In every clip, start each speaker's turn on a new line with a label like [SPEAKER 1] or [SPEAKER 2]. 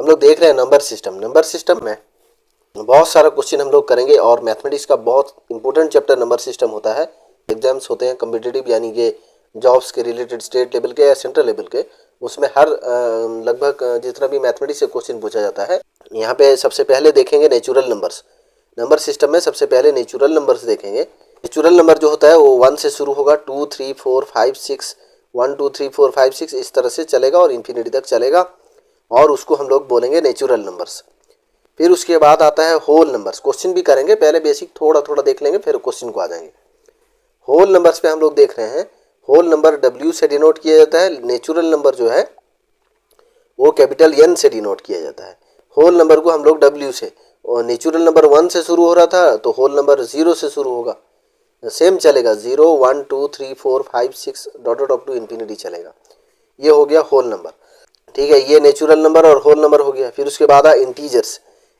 [SPEAKER 1] लोग देख रहे हैं नंबर सिस्टम। नंबर सिस्टम में बहुत सारा क्वेश्चन हम लोग करेंगे और मैथमेटिक्स का बहुत इंपॉर्टेंट चैप्टर नंबर सिस्टम होता है। एग्जाम्स होते हैं कम्पिटिटिव, यानी कि जॉब्स के रिलेटेड, स्टेट लेवल के या सेंट्रल लेवल के, उसमें हर लगभग जितना भी मैथमेटिक्स से क्वेश्चन पूछा जाता है। यहाँ पे सबसे पहले देखेंगे नेचुरल नंबर्स। नंबर सिस्टम में सबसे पहले नेचुरल नंबर्स देखेंगे। नेचुरल नंबर जो होता है वो 1 से शुरू होगा, 2 3 4 5 6, 1 2 3 4 5 6 इस तरह से चलेगा और इन्फिनिटी तक चलेगा, और उसको हम लोग बोलेंगे नेचुरल नंबर्स। फिर उसके बाद आता है होल नंबर्स। क्वेश्चन भी करेंगे, पहले बेसिक थोड़ा थोड़ा देख लेंगे, फिर क्वेश्चन को आ जाएंगे। होल नंबर्स पे हम लोग देख रहे हैं, होल नंबर W से डिनोट किया जाता है। नेचुरल नंबर जो है वो कैपिटल N से डिनोट किया जाता है। होल नंबर को हम लोग W से, और नेचुरल नंबर 1 से शुरू हो रहा था तो होल नंबर 0 से शुरू होगा, सेम चलेगा, 0 1 2 3 4 5 6 dot dot up to infinity चलेगा। ये हो गया होल नंबर, ठीक है। ये नेचुरल नंबर और होल नंबर हो गया। फिर उसके बाद आ इंटीजर्स।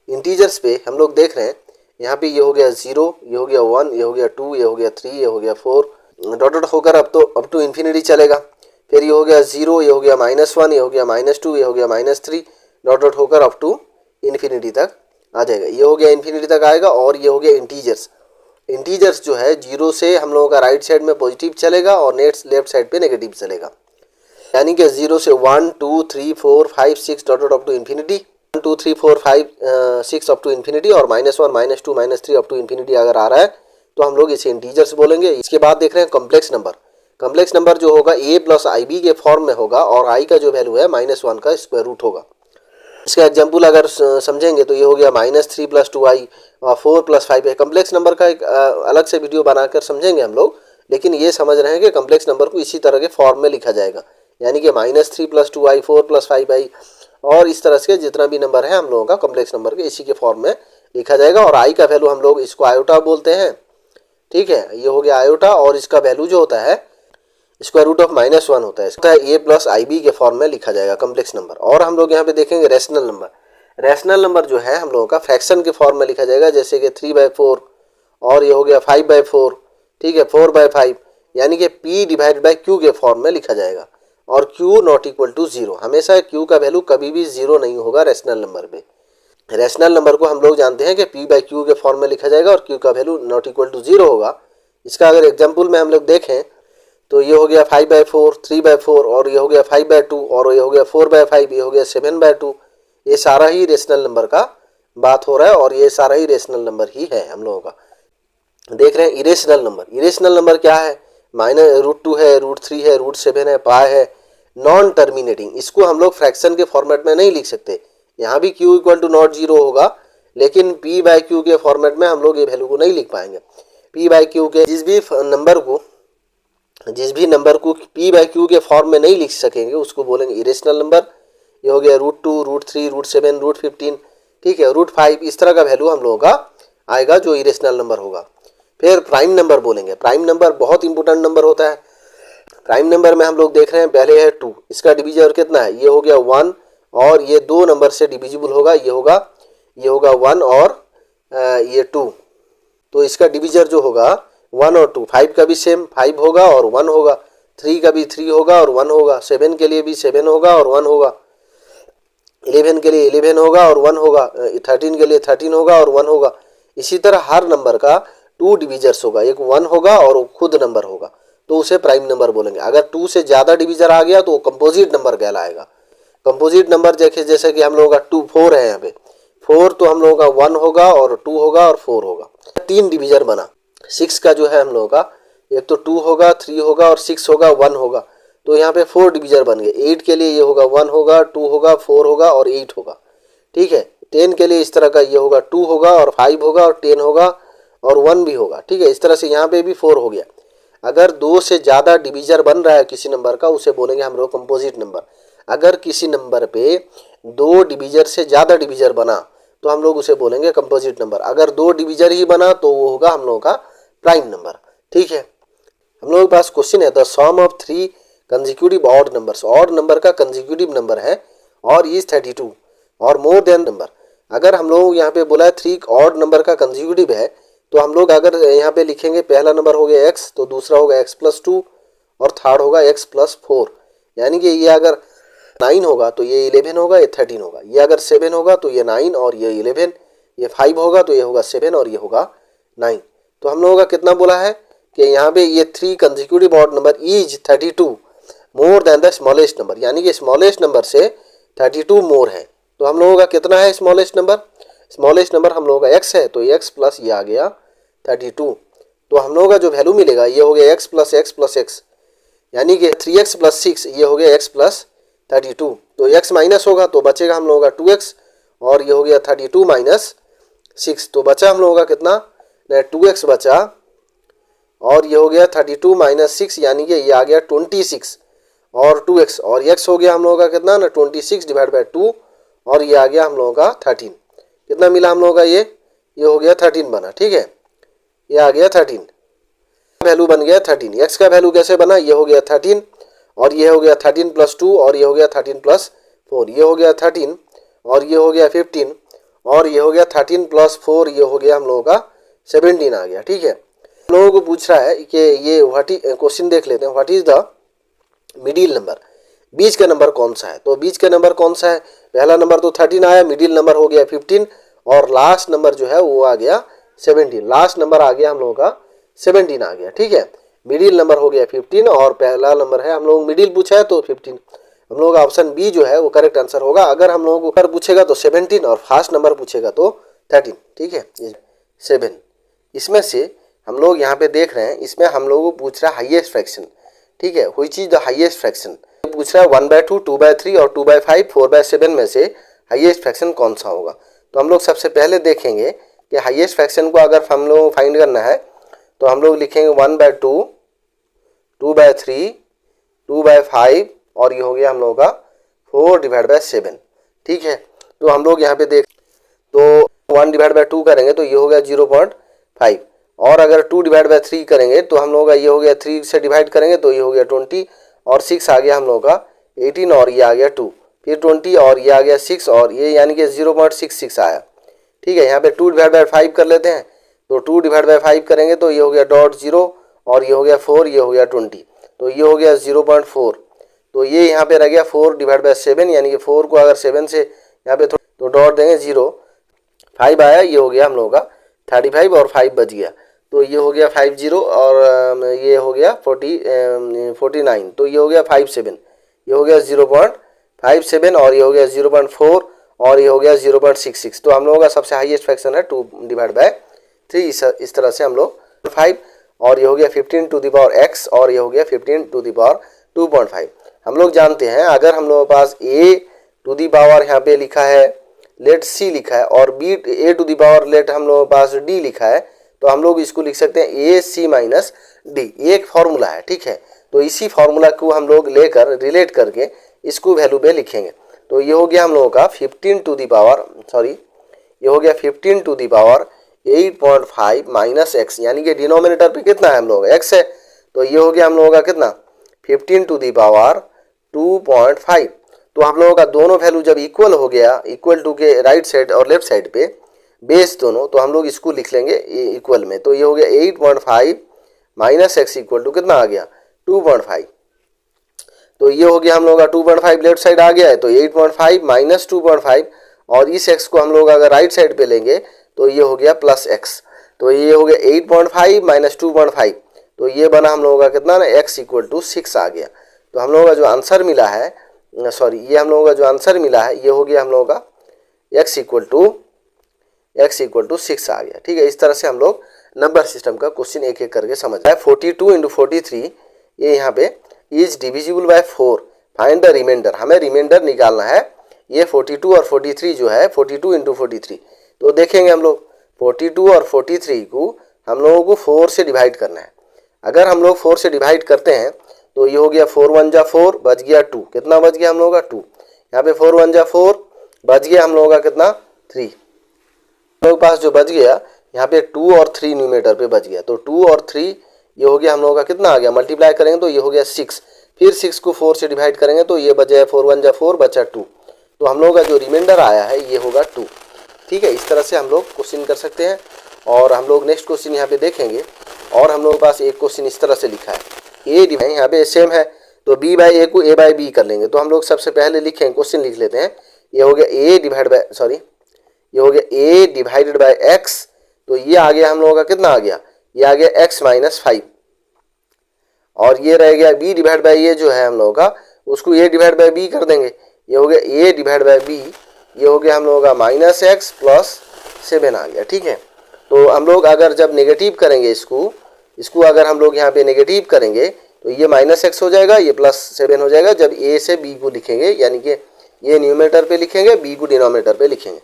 [SPEAKER 1] इंटीजर्स पे हम लोग देख रहे हैं, यहाँ पे ये हो गया 0, ये हो गया 1, ये हो गया 2, ये हो गया 3, ये हो गया 4, डॉट डॉट होकर अब टू इन्फिनिटी चलेगा। फिर ये हो गया 0, ये हो गया -1, ये हो गया -2, ये हो गया -3, डॉट डॉट होकर अप टू इन्फिनिटी तक आ जाएगा। ये हो गया इन्फिनिटी तक आएगा। और ये हो गया इंटीजर्स। इंटीजर्स जो है 0 से हम लोगों का राइट साइड में पॉजिटिव चलेगा और लेफ्ट साइड पे नेगेटिव चलेगा, यानी कि 0 से 1 2 3 4 5 6 dot dot up to infinity, 1 2 3 4 5 6 up to infinity, और -1 -2 -3 अप टू इन्फिनिटी अगर आ रहा है तो हम लोग इसे इंटीजर्स बोलेंगे। इसके बाद देख रहे हैं कॉम्प्लेक्स नंबर। कॉम्प्लेक्स नंबर जो होगा a + ib के फॉर्म में होगा, और i का जो वैल्यू है -1 का स्क्वायर रूट होगा। इसका एग्जाम्पल अगर समझेंगे तो ये हो गया -3 + 2i और 4 + 5 है। कॉम्प्लेक्स नंबर का एक अलग से वीडियो बनाकर समझेंगे हम लोग, लेकिन ये समझ रहे हैं कि कॉम्प्लेक्स नंबर को इसी तरह के फॉर्म में लिखा जाएगा, यानी कि -3 + 2i 4 + 5i और इस तरह से जितना भी नंबर है हम लोगों का कॉम्प्लेक्स नंबर के इसी के फॉर्म में लिखा जाएगा। और i का वैल्यू हम लोग इसको आयोटा बोलते हैं, ठीक है। ये हो गया आयोटा, और इसका वैल्यू जो होता है स्क्वायर रूट ऑफ -1 होता है। इसका a + ib के फॉर्म में लिखा जाएगा कॉम्प्लेक्स नंबर। और हम लोग यहाँ पे देखेंगे रेशनल नंबर। रेशनल नंबर जो है हम लोगों का फ्रैक्शन के फॉर्म में लिखा जाएगा, जैसे कि 3/4, और ये हो गया 5/4, ठीक है, 4/5, यानी कि p/q के फॉर्म में लिखा जाएगा। और q ≠ 0, हमेशा q का वैल्यू कभी भी 0 नहीं होगा रेशनल नंबर पे। रेशनल नंबर को हम लोग जानते हैं कि p/q के फॉर्म में लिखा जाएगा और q का वैल्यू ≠ 0 होगा। इसका अगर एग्जाम्पल में हम लोग देखें तो ये हो गया 5/4, 3/4, और ये हो गया 5/2, और ये हो गया 4/5, ये हो गया 7/2। ये सारा ही रेशनल नंबर का बात हो रहा है, और ये सारा ही रेशनल नंबर ही है हम लोगों का। देख रहे हैं इरेशनल नंबर। इरेशनल नंबर क्या है? -√2 है, √3 है, √7 है, पाई है, नॉन टर्मिनेटिंग। इसको हम लोग फ्रैक्शन के फॉर्मेट में नहीं लिख सकते। यहाँ भी q = not 0 होगा, लेकिन p/q के फॉर्मेट में हम लोग ये वैल्यू को नहीं लिख पाएंगे। p/q के जिस भी नंबर को p/q के फॉर्म में नहीं लिख सकेंगे उसको बोलेंगे इरेशनल नंबर। ये हो गया √2, √3, √7, √15, ठीक है, √5, इस तरह का वैल्यू हम लोगों का आएगा जो इरेशनल नंबर होगा। फिर प्राइम नंबर बोलेंगे। प्राइम नंबर बहुत इंपॉर्टेंट नंबर होता है। प्राइम नंबर में हम लोग देख रहे हैं, पहले है 2, इसका डिवीजर कितना है? ये हो गया 1, और ये 2 नंबर से डिविजिबल होगा, ये होगा 1 और ये 2, तो इसका डिवीजर जो होगा 1 और 2। 5 का भी सेम 5 होगा और 1 होगा, 3 का भी 3 होगा और 1 होगा, 7 के लिए भी 7 होगा और 1 होगा, 11 के लिए 11 होगा और 1 होगा, 13 के लिए 13 होगा और 1 होगा। इसी तरह हर नंबर का 2 डिविजर्स होगा, एक 1 होगा और वो खुद नंबर होगा, तो उसे प्राइम नंबर बोलेंगे। अगर 2 से ज़्यादा डिविजर आ गया तो वो कंपोजिट नंबर कहलाएगा। कंपोजिट नंबर जैसे कि हम लोगों का 4 है, यहाँ पे 4 तो हम लोगों का 1 होगा और 2 होगा और 4 होगा। 3 डिविजर बना। 6 का जो है हम लोगों का एक तो 2 होगा, 3 होगा और 6 होगा, 1 होगा, तो यहाँ पे 4 डिविजर बन गए। 8 के लिए ये होगा 1 होगा, 2 होगा, 4 होगा और 8 होगा, ठीक है। 10 के लिए इस तरह का ये होगा 2 होगा और 5 होगा और 10 होगा और 1 भी होगा, ठीक है। इस तरह से यहाँ पे भी 4 हो गया। अगर 2 से ज़्यादा डिविजर बन रहा है किसी नंबर का, उसे बोलेंगे हम लोग कंपोजिट नंबर। अगर किसी नंबर पे 2 डिविजर से ज़्यादा डिविजर बना तो हम लोग उसे बोलेंगे कंपोजिट नंबर। अगर 2 डिविजर ही बना तो वो होगा हम लोगों का प्राइम नंबर, ठीक है। हम लोगों के पास क्वेश्चन है, the sum of 3 consecutive odd numbers. Odd number का कंसेक्यूटिव नंबर है और इज 32 और मोर देन नंबर। अगर हम लोग यहाँ पे बोला है 3 ऑड नंबर का कंसेक्यूटिव है, तो हम लोग अगर यहाँ पे लिखेंगे पहला नंबर हो गया x, तो दूसरा होगा x + 2 और थर्ड होगा x + 4, यानी कि ये अगर 9 होगा तो ये 11 होगा, ये 13 होगा। ये अगर 7 होगा तो ये 9 और ये 11, ये 5 होगा तो ये होगा 7 और ये होगा 9। तो हम लोगों का कितना बोला है कि यहाँ पे ये 3 consecutive odd number is 32 more than the smallest number, यानी कि स्मॉलेस्ट नंबर से 32 मोर है। तो हम लोगों का कितना है स्मॉलेस्ट नंबर? स्मॉलेस्ट नंबर हम लोगों का x है, तो x प्लस ये आ गया 32। तो हम लोगों का जो वैल्यू मिलेगा ये हो गया x plus x plus x, यानी कि 3x प्लस 6, ये हो गया x प्लस 32। तो x माइनस होगा तो बचेगा हम लोगों का 2x, और ये हो गया 32 माइनस 6, तो बचा हम लोगों का कितना? 2x बचा, और ये हो गया 32 माइनस 6, यानी कि ये आ गया 26 और 2x, और x हो गया हम लोगों का कितना ना 26 डिवाइड बाई 2, और ये आ गया हम लोगों का 13। कितना मिला हम लोगों का? ये हो गया 13 बना, ठीक है, ये आ गया 13, वैल्यू बन गया 13। x का वैल्यू कैसे बना? ये हो गया 13, और ये हो गया 13 प्लस 2, और ये हो गया 13 प्लस 4, ये हो गया 13, और ये हो गया 15, और ये हो गया 13 प्लस 4, ये हो गया हम लोगों का 17 आ गया, ठीक है। हम लोगों को पूछ रहा है कि ये क्वेश्चन देख लेते हैं, what is the middle number, बीच का नंबर कौन सा है? तो बीच का नंबर कौन सा है? पहला नंबर तो 13 आया, मिडिल नंबर हो गया 15, और लास्ट नंबर जो है वो आ गया 17। लास्ट नंबर आ गया हम लोगों का 17 आ गया, ठीक है। मिडिल नंबर हो गया 15 और पहला नंबर है, हम लोग मिडिल पूछा है तो 15। हम लोग का ऑप्शन बी जो है वो करेक्ट आंसर होगा। अगर हम लोगों को ऊपर पूछेगा तो 17 और फर्स्ट नंबर पूछेगा तो 13, ठीक है। 7 इसमें से हम लोग यहाँ पे देख रहे हैं, इसमें हम लोगों को पूछ रहा है हाईएस्ट फ्रैक्शन, ठीक है, which is the highest fraction. पूछ रहा है 1/2, 2/3 और 2/5, 4/7 में से हाईएस्ट फ्रैक्शन कौन सा होगा। तो हम लोग सबसे पहले देखेंगे कि हाईएस्ट फ्रैक्शन को अगर हम लोग फाइंड करना है तो हम लोग लिखेंगे 1/2, 2/3, 2/5, और ये हो गया हम लोगों का 4/7, ठीक है। तो हम लोग यहाँ पे देख, तो 1/2 करेंगे तो ये हो गया 0.5, और अगर 2/3 करेंगे तो हम लोगों का ये हो गया 3 से डिवाइड करेंगे तो ये हो गया 20, और 6 आ गया हम लोगों का 18, और ये आ गया 2, फिर 20, और ये आ गया 6, और ये यानी कि 0.66 आया, ठीक है। यहाँ पे 2/5 कर लेते हैं, तो 2/5 करेंगे तो ये हो गया .0, और ये हो गया 4, ये हो गया 20, तो ये हो गया 0.4। तो ये यहाँ पे रह गया 4/7, यानी कि 4 को अगर 7 से यहाँ पे तो डॉट देंगे 0, 5 आया, ये हो गया हम लोगों का 35, और 5 बच गया, तो ये हो गया 50, और ये हो गया 49, तो ये हो गया 57, ये हो गया 0.57, और ये हो गया 0.4, और ये हो गया 0.66। तो हम लोगों का सबसे हाईएस्ट फ्रैक्शन है 2/3। इस तरह से हम लोग 5, और ये हो गया 15 टू द पावर x, और ये हो गया 15 टू द पावर 2.5। हम लोग जानते हैं अगर हम लोगों के पास a टू द पावर यहाँ पे लिखा है, लेट c लिखा है, और b a to the power let हम लोगों के पास d लिखा है, तो हम लोग इसको लिख सकते हैं a c माइनस d, एक फॉर्मूला है, ठीक है। तो इसी फॉर्मूला को हम लोग लेकर रिलेट करके इसको वैल्यू पे लिखेंगे। तो ये हो गया हम लोगों का 15 टू द पावर, सॉरी, ये हो गया 15 to the power 8.5 minus x, यानी कि डिनोमिनेटर पे कितना है हम लोग x है, तो ये हो गया हम लोगों का कितना 15 टू द पावर 2.5। तो हम लोगों का दोनों वैल्यू जब इक्वल हो गया, इक्वल टू के राइट साइड और लेफ्ट साइड पे बेस दोनों, तो हम लोग इसको लिख लेंगे इक्वल में। तो ये हो गया 8.5 माइनस x इक्वल टू कितना आ गया 2.5। तो ये हो गया हम लोग का 2.5 लेफ्ट साइड आ गया है, तो 8.5 माइनस 2.5, और इस x को हम लोग अगर राइट साइड पे लेंगे तो ये हो गया प्लस x। तो ये हो गया 8.5 माइनस 2.5, तो ये बना हम लोगों का कितना ना x इक्वल टू 6 आ गया। तो हम लोगों का जो आंसर मिला है, सॉरी, ये हम लोगों का जो आंसर मिला है ये हो गया हम लोगों का x इक्वल टू 6 आ गया, ठीक है। इस तरह से हम लोग नंबर सिस्टम का क्वेश्चन एक एक करके समझ रहे हैं। 42 इंटू 43 ये यहाँ पे is divisible by 4, find the remainder, हमें रिमाइंडर निकालना है। ये 42 और 43 जो है 42 इंटू 43, तो देखेंगे हम लोग 42 और 43 को हम लोगों को 4 से डिवाइड करना है। अगर हम लोग 4 से डिवाइड करते हैं तो ये हो गया 4 1 जा 4, बच गया 2, कितना बच गया हम लोगों का 2, यहाँ पे 4 1 जा 4, बच गया हम लोगों का कितना 3, हम लोगों के पास जो बच गया यहाँ पे 2 और 3 न्यूमेटर पे बच गया, तो 2 और 3 ये हो गया हम लोगों का कितना आ गया, मल्टीप्लाई करेंगे तो ये हो गया 6, फिर 6 को 4 से डिवाइड करेंगे तो ये बचा 4 1 जा 4, बचा 2, तो हम लोगों का जो रिमाइंडर आया है ये होगा 2, ठीक है। इस तरह से हम लोग क्वेश्चन कर सकते हैं। और हम लोग नेक्स्ट क्वेश्चन यहाँ पे देखेंगे, और हम लोगों के पास एक क्वेश्चन इस तरह से लिखा है, ए यहाँ पे सेम है, तो b बाई ए को a बाई बी कर लेंगे। तो हम लोग सबसे पहले लिखें, क्वेश्चन लिख लेते हैं। ये हो गया a डिवाइड बाय ये हो गया a डिवाइडेड बाय x। तो ये आ गया हम लोगों का कितना आ गया, ये आ गया x माइनस 5। और ये रह गया b डिवाइड बाय ये जो है हम लोगों का, उसको a डिवाइड बाय b कर देंगे। ये हो गया a डिवाइड बाय b, ये हो गया हम लोगों का माइनस एक्स प्लस 7 आ गया। ठीक है, तो हम लोग अगर जब नेगेटिव करेंगे इसको अगर हम लोग यहाँ पे नेगेटिव करेंगे तो ये माइनस एक्स हो जाएगा, ये प्लस 7 हो जाएगा। जब a से b को लिखेंगे, यानी कि ये न्यूमरेटर पे लिखेंगे, b को डिनोमिनेटर पे लिखेंगे।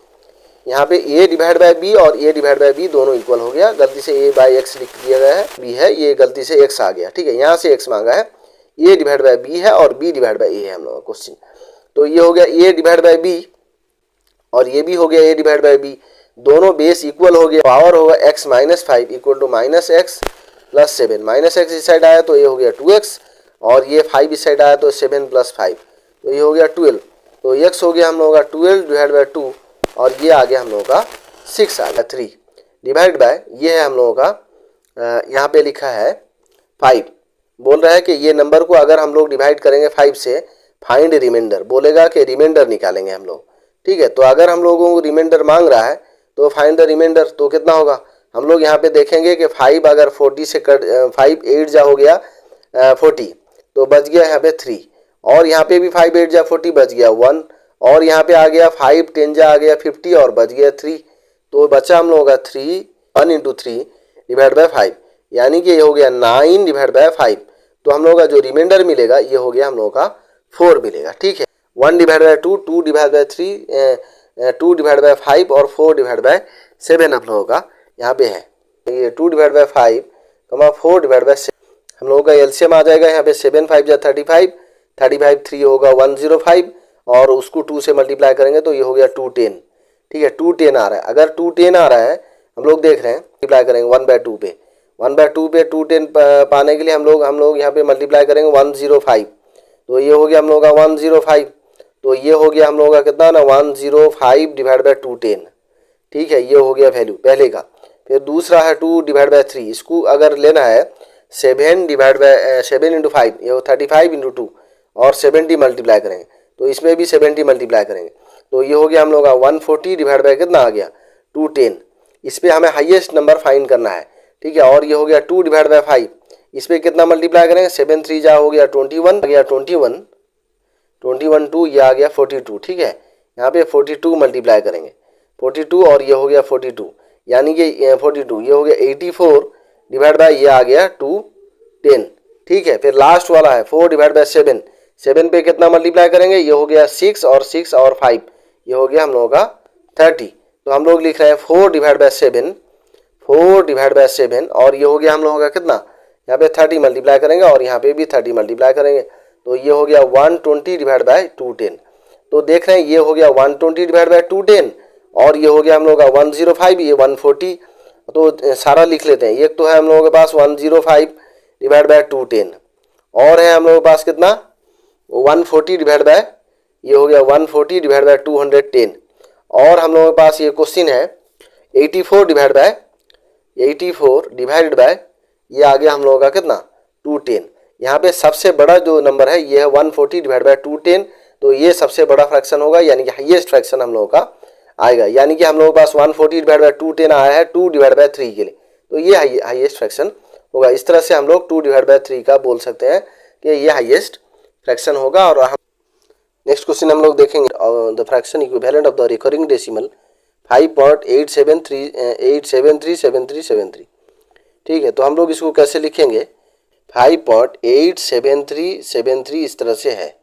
[SPEAKER 1] यहाँ पे a डिवाइड बाय b और a डिवाइड बाय b दोनों इक्वल हो गया। गलती से a बाई एक्स लिख दिया गया है, b है, ये गलती से x आ गया। ठीक है, यहाँ से x मांगा है, a डिवाइड बाय b है और b डिवाइड बाय a है हम लोग का क्वेश्चन। तो ये हो गया a डिवाइड बाय b और ये भी हो गया a डिवाइड बाय b, दोनों बेस इक्वल हो गया। पावर होगा x minus 5 equal to minus x plus 7। Minus x इस साइड आया तो ये हो गया 2x और ये 5 इस साइड आया तो 7 प्लस 5, तो ये हो गया 12। तो x हो गया हम लोगों का 12 डिवाइड बाय 2 और ये आ गया हम लोगों का 6 आ गया। 3 डिवाइड बाय ये है हम लोगों का यहाँ पे लिखा है 5। बोल रहा है कि ये नंबर को अगर हम लोग डिवाइड करेंगे 5 से, फाइंड रिमाइंडर, बोलेगा कि रिमाइंडर निकालेंगे हम लोग। ठीक है, तो अगर हम लोगों को रिमाइंडर मांग रहा है तो फाइंड द रिमाइंडर, तो कितना होगा हम लोग यहाँ पे देखेंगे कि 5 अगर 40 से कट 5 8 जा हो गया 40, तो बच गया यहाँ पे 3, और यहाँ पे भी 5 8 जा 40 बच गया 1, और यहाँ पे आ गया 5 10 जा आ गया 50 और बच गया 3। तो बचा हम लोगों का 3 1 इंटू 3 डिवाइड बाय 5, यानी कि ये हो गया 9 डिवाइड बाय 5। तो हम लोगों का जो रिमाइंडर मिलेगा ये हो गया हम लोगों का 4 मिलेगा। ठीक है, 1 divide by 2, 2 divide by 3, 2 divide by 5 और 4 डिवाइड बाय 7 हम लोगों का यहाँ पे है। ये 2 डिवाइड बाय 5 4 डिवाइड बाय 7 हम लोगों का एलसीएम आ जाएगा यहाँ पे 7 5 जा 35, 35 3 होगा 105 और उसको 2 से मल्टीप्लाई करेंगे तो ये हो गया 210। ठीक है, 210 आ रहा है। अगर 210 आ रहा है हम लोग देख रहे हैं, मल्टीप्लाई करेंगे 1/2 पे, 1/2 पे 210 पाने के लिए हम लोग यहाँ पे मल्टीप्लाई करेंगे 105। तो ये हो गया हम लोग का 105, तो ये हो गया हम लोगों का कितना ना 105 डिवाइड बाय 210। ठीक है, ये हो गया वैल्यू पहले का। फिर दूसरा है 2 डिवाइड बाय 3, इसको अगर लेना है 7 डिवाइड बाय 7 इंटू 5, ये 35 इंटू 2 और 70 मल्टीप्लाई करेंगे, तो इसमें भी 70 मल्टीप्लाई करेंगे। तो ये हो गया हम लोग का 140 डिवाइड बाय कितना आ गया 210। इस पर हमें हाईएस्ट नंबर फाइंड करना है। ठीक है, और ये हो गया 2 डिवाइड बाय 5, इस पर कितना मल्टीप्लाई करेंगे 7 3 जा हो गया 21, आ गया 21 2, ये आ गया 42। ठीक है, यहाँ पे 42 मल्टीप्लाई करेंगे 42 और ये हो गया 42, यानी कि 42 ये हो गया 84 डिवाइड बाय ये आ गया 210। ठीक है, फिर लास्ट वाला है 4 डिवाइड बाय 7, 7 पे कितना मल्टीप्लाई करेंगे, ये हो गया 6 और 6 और 5, ये हो गया हम लोगों का 30। तो हम लोग लिख रहे हैं 4 डिवाइड बाय 7, 4 डिवाइड बाय 7 और ये हो गया हम लोगों का कितना, यहाँ पे 30 मल्टीप्लाई करेंगे और यहाँ पे भी 30 मल्टीप्लाई करेंगे, तो ये हो गया 120 डिवाइड बाय 210। तो देख रहे हैं ये हो गया 120 डिवाइड बाय 210 और ये हो गया हम लोग का 105, ये 140। तो सारा लिख लेते हैं। एक तो है हम लोगों के पास 105 डिवाइड बाय 210 और है हम लोगों के पास कितना 140 डिवाइड बाय, ये हो गया 140 डिवाइड बाय 210, और हम लोगों के पास ये क्वेश्चन है 84 डिवाइड बाय 84 डिवाइडेड बाय ये आ गया हम लोगों का कितना 210। यहाँ पे सबसे बड़ा जो नंबर है ये है 140 डिवाइड बाय 210, तो ये सबसे बड़ा फ्रैक्शन होगा, यानी कि हाईएस्ट फ्रैक्शन हम लोगों का आएगा। यानी कि हम लोगों के पास 140 डिवाइड बाय 210 आया है 2 डिवाइड बाय 3 के लिए, तो ये हाईएस्ट फ्रैक्शन होगा। इस तरह से हम लोग 2 डिवाइड बाय 3 का बोल सकते हैं कि ये हाईएस्ट फ्रैक्शन होगा। और हम नेक्स्ट क्वेश्चन हम लोग देखेंगे the fraction equivalent of the recurring decimal 5.873737373। ठीक है, तो हम लोग इसको कैसे लिखेंगे 5.87373 इस तरह से है,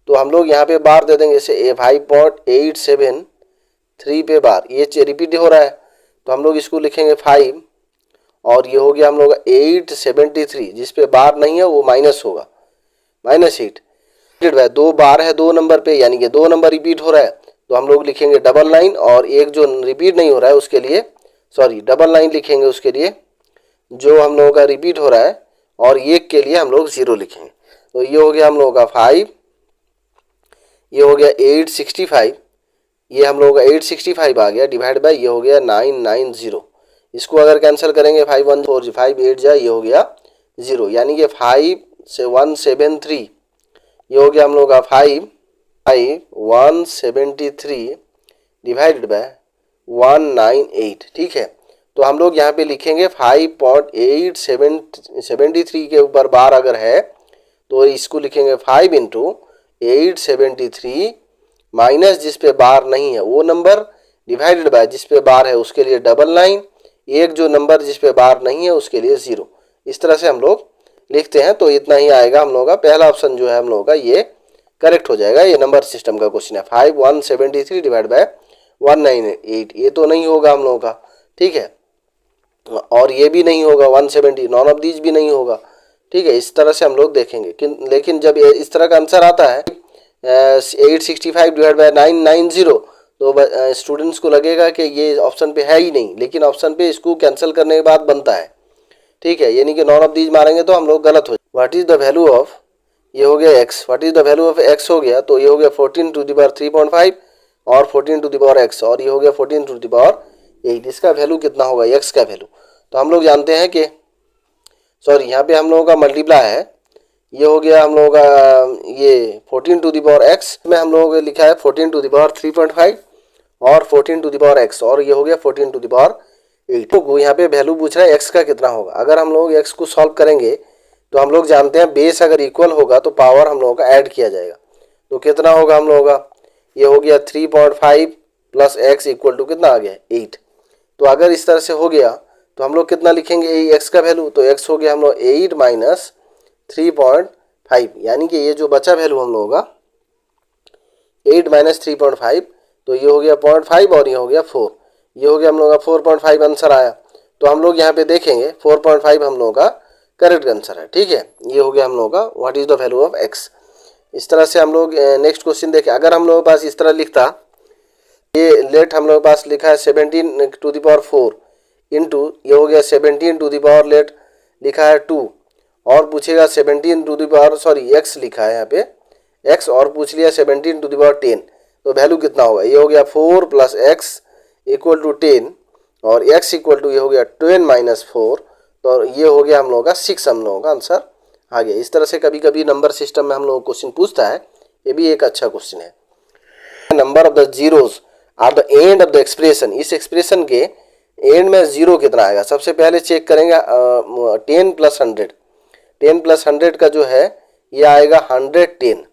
[SPEAKER 1] तो हम लोग यहाँ पे बार दे देंगे जैसे 5.873 पे बार, ये रिपीट हो रहा है तो हम लोग इसको लिखेंगे 5 और ये हो गया हम लोग 873, जिस पे बार नहीं है वो माइनस होगा -8 डिवाइड 2 बार है 2 नंबर पे, यानी कि 2 नंबर रिपीट हो रहा है, तो हम लोग लिखेंगे 99 और एक जो रिपीट नहीं हो रहा है उसके लिए डबल 9 लिखेंगे उसके लिए जो हम लोगों का रिपीट हो रहा है, और एक के लिए हम लोग 0 लिखेंगे। तो ये हो गया हम लोगों का 5, ये हो गया 865, ये हम लोगों का 865 आ गया डिवाइड बाय ये हो गया 990। इसको अगर कैंसिल करेंगे 5 1 4 5 8 जाए ये हो गया 0, यानी कि 5 से 173 ये हो गया हम लोग का 173 डिवाइडेड बाय 198, ठीक है। तो हम लोग यहाँ पे लिखेंगे 5.873 के ऊपर बार अगर है तो इसको लिखेंगे 5 इंटू 873 माइनस जिस पे बार नहीं है वो नंबर डिवाइडेड बाय जिस पे बार है उसके लिए 99, एक जो नंबर जिस पे बार नहीं है उसके लिए 0। इस तरह से हम लोग लिखते हैं। तो इतना ही आएगा हम लोगों का, पहला ऑप्शन जो है हम लोगों का ये करेक्ट हो जाएगा। ये नंबर सिस्टम का क्वेश्चन है। 5173 डिवाइड बाय 198, ये तो नहीं होगा हम लोगों का, ठीक है। और ये भी नहीं होगा 170, नॉन ऑफ दीज भी नहीं होगा, ठीक है। इस तरह से हम लोग देखेंगे। लेकिन जब इस तरह का आंसर आता है 865 डिवाइड बाय 990 तो स्टूडेंट्स को लगेगा कि ये ऑप्शन पे है ही नहीं, लेकिन ऑप्शन पे इसको कैंसिल करने के बाद बनता है, ठीक है। यानी कि नॉन ऑफ दीज मारेंगे तो हम लोग गलत हो। What is the value of, ये हो गया x, what is the value of x हो गया, तो ये हो गया 14 टू द पावर 3.5 और 14 टू द पावर x, और ये हो गया 14 टू द पावर 8। इसका वैल्यू कितना होगा x का वैल्यू? तो हम लोग जानते हैं कि सॉरी यहाँ पे हम लोगों का मल्टीप्लाई है, ये हो गया हम लोगों का ये 14 टू द पावर x में हम लोगों ने लिखा है 14 टू द पावर 3.5 और 14 टू द पावर x, और ये हो गया 14 टू द पावर 8। तो यहाँ पे वैल्यू पूछ रहा है x का कितना होगा। अगर हम लोग x को सॉल्व करेंगे तो हम लोग जानते हैं बेस अगर इक्वल होगा तो पावर हम लोगों का ऐड किया जाएगा। तो कितना होगा हम लोगों का, ये हो गया 3.5 प्लस x इक्वल टू कितना आ गया 8। तो अगर इस तरह से हो गया तो हम लोग कितना लिखेंगे x का वैल्यू, तो x हो गया हम लोग 8 माइनस 3.5, यानी कि ये जो बचा वैल्यू हम लोगों का 8 माइनस 3.5, तो ये हो गया 0.5 और ये हो गया 4, ये हो गया हम लोगों का 4.5 आंसर आया। तो हम लोग यहाँ पे देखेंगे 4.5 हम लोगों का करेक्ट आंसर है, ठीक है। ये हो गया हम लोगों का what is the value of x। इस तरह से हम लोग नेक्स्ट क्वेश्चन देखें। अगर हम लोगों के पास इस तरह लिखता, ये लेट हम लोगों के पास लिखा है 17 टू द पावर 4 इंटू ये हो गया 17 टू द पावर लेट लिखा है 2, और पूछेगा 17 to the power sorry x लिखा है यहाँ पे x, और पूछ लिया 17 टू द पावर 10, तो वैल्यू कितना होगा, ये हो गया 4 प्लस एक्स इक्वल टू 10 और x इक्वल टू ये हो गया 10 माइनस 4, तो ये हो गया हम लोगों का 6 हम लोगों का आंसर आ गया। इस तरह से कभी कभी नंबर सिस्टम में हम लोग क्वेश्चन पूछता है, ये भी एक अच्छा क्वेश्चन है। Number of the zeros are the end of the expression, इस एक्सप्रेशन के एंड में जीरो कितना आएगा। सबसे पहले चेक करेंगे 10 प्लस 100, 10 प्लस 100 का जो है ये आएगा 110।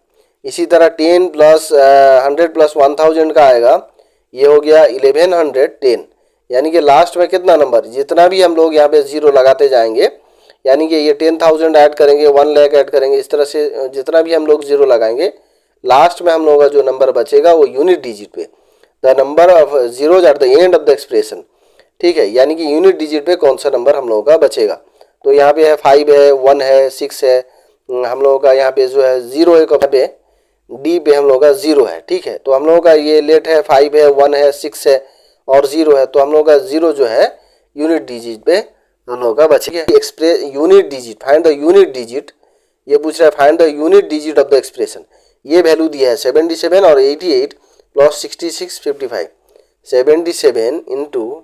[SPEAKER 1] इसी तरह 10 प्लस 100 प्लस 1000 का आएगा, ये हो गया 1110। यानी कि लास्ट में कितना नंबर, जितना भी हम लोग यहाँ पे जीरो लगाते जाएंगे, यानी कि ये 10,000 ऐड करेंगे, 1 लाख ऐड करेंगे, इस तरह से जितना भी हम लोग जीरो लगाएंगे लास्ट में हम लोगों का जो नंबर बचेगा वो यूनिट डिजिट पे, the number of zeros at the end of the expression, ठीक है। यानी कि यूनिट डिजिट पे कौन सा नंबर हम लोगों का बचेगा। तो यहाँ पे है 5 है, 1 है, 6 है, हम लोगों का यहाँ पे जो है 0 है, कहाँ पे डी पे हम लोगों का 0 है, ठीक है। तो हम लोगों का ये लेट है 5 है, 1 है, 6 है और 0 है, तो हम लोगों का 0 जो है यूनिट डिजिट पे हम लोगों का बचेगा। Express unit digit, find the unit digit, ये पूछ रहा है find the unit digit of the expression. ये वैल्यू दिया है 77 और 88 प्लस 66 55, 77 इंटू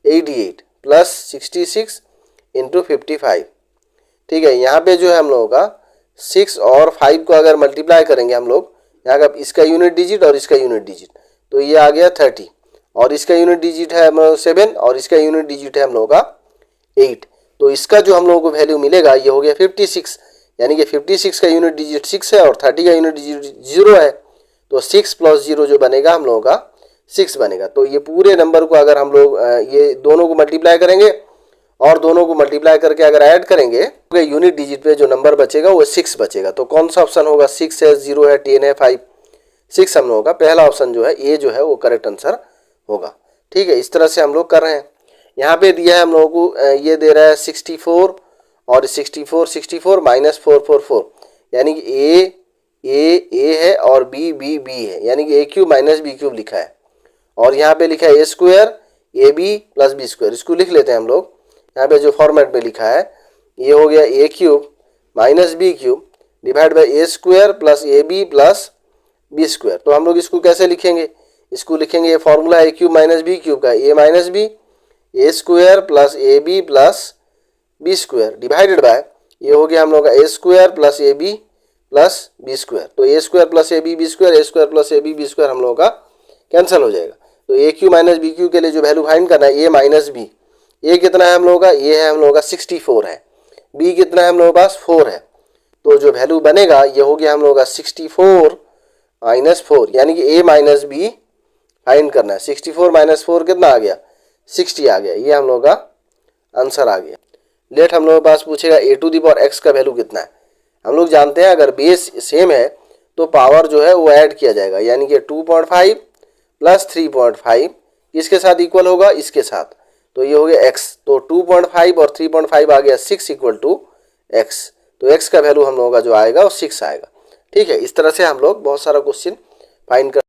[SPEAKER 1] 88 प्लस 66 इंटू 55, ठीक है। यहाँ पे जो है हम लोगों का 6 और 5 को अगर मल्टीप्लाई करेंगे हम लोग, यहाँ का इसका यूनिट डिजिट और इसका यूनिट डिजिट, तो ये आ गया 30, और इसका यूनिट डिजिट है हम लोग 7 और इसका यूनिट डिजिट है हम लोगों का 8। तो इसका जो हम लोगों को वैल्यू मिलेगा ये हो गया 56, यानी कि 56 का यूनिट डिजिट 6 है और 30 का यूनिट डिजिट 0 है, तो 6 प्लस 0 जो बनेगा हम लोगों का 6 बनेगा। तो ये पूरे नंबर को अगर हम लोग ये दोनों को मल्टीप्लाई करेंगे और दोनों को मल्टीप्लाई करके अगर ऐड करेंगे तो यूनिट डिजिट पे जो नंबर बचेगा वो 6 बचेगा। तो कौन सा ऑप्शन होगा, 6 है, 0 है, 10 है, 5, 6 हम लोगों का पहला ऑप्शन जो है ए जो है वो करेक्ट आंसर होगा, ठीक है। इस तरह से हम लोग कर रहे हैं। यहाँ पे दिया है हम लोगों को ये दे रहा है 64 और 64 माइनस 444, यानी कि ए है और बी है, यानी कि A cube minus B cube लिखा है, और यहाँ पे लिखा है A square A B plus B square. इसको लिख लेते हैं हम लोग, यहाँ पे जो फॉर्मेट में लिखा है ये हो गया A cube minus B cube divide by A square plus A B plus B square. तो हम लोग इसको कैसे लिखेंगे, इसको लिखेंगे, ये फॉर्मूला है A cube minus B cube का, A minus B A square plus A B plus B square divided by ये हो गया हम लोग का A square plus A B plus B square, तो A square plus A B square, A square plus A B square हम लोगों का कैंसिल हो जाएगा। तो A cube minus B cube के लिए जो वैल्यू फाइंड करना है, ए माइनस बी, ए कितना है हम लोगों का, ये है हम लोगों का 64 है, बी कितना है हम लोगों के पास 4 है, तो जो वैल्यू बनेगा ये हो गया हम लोगों का 64 माइनस 4, यानी कि ए माइनस बी फाइंड करना है। 64 माइनस 4 कितना आ गया, 60 आ गया, ये हम लोगों का आंसर आ गया। लेट हम लोगों के पास पूछेगा ए टू दी पावर एक्स का वैल्यू कितना है। हम लोग जानते हैं अगर बेस सेम है तो पावर जो है वो ऐड किया जाएगा, यानी कि 2.5 प्लस 3.5 किसके साथ इक्वल होगा, इसके साथ, तो ये हो गया x, तो 2.5 और 3.5 आ गया 6 इक्वल टू x, तो x का वैल्यू हम लोगों का जो आएगा वो 6 आएगा। ठीक है, इस तरह से हम लोग बहुत सारा क्वेश्चन फाइंड कर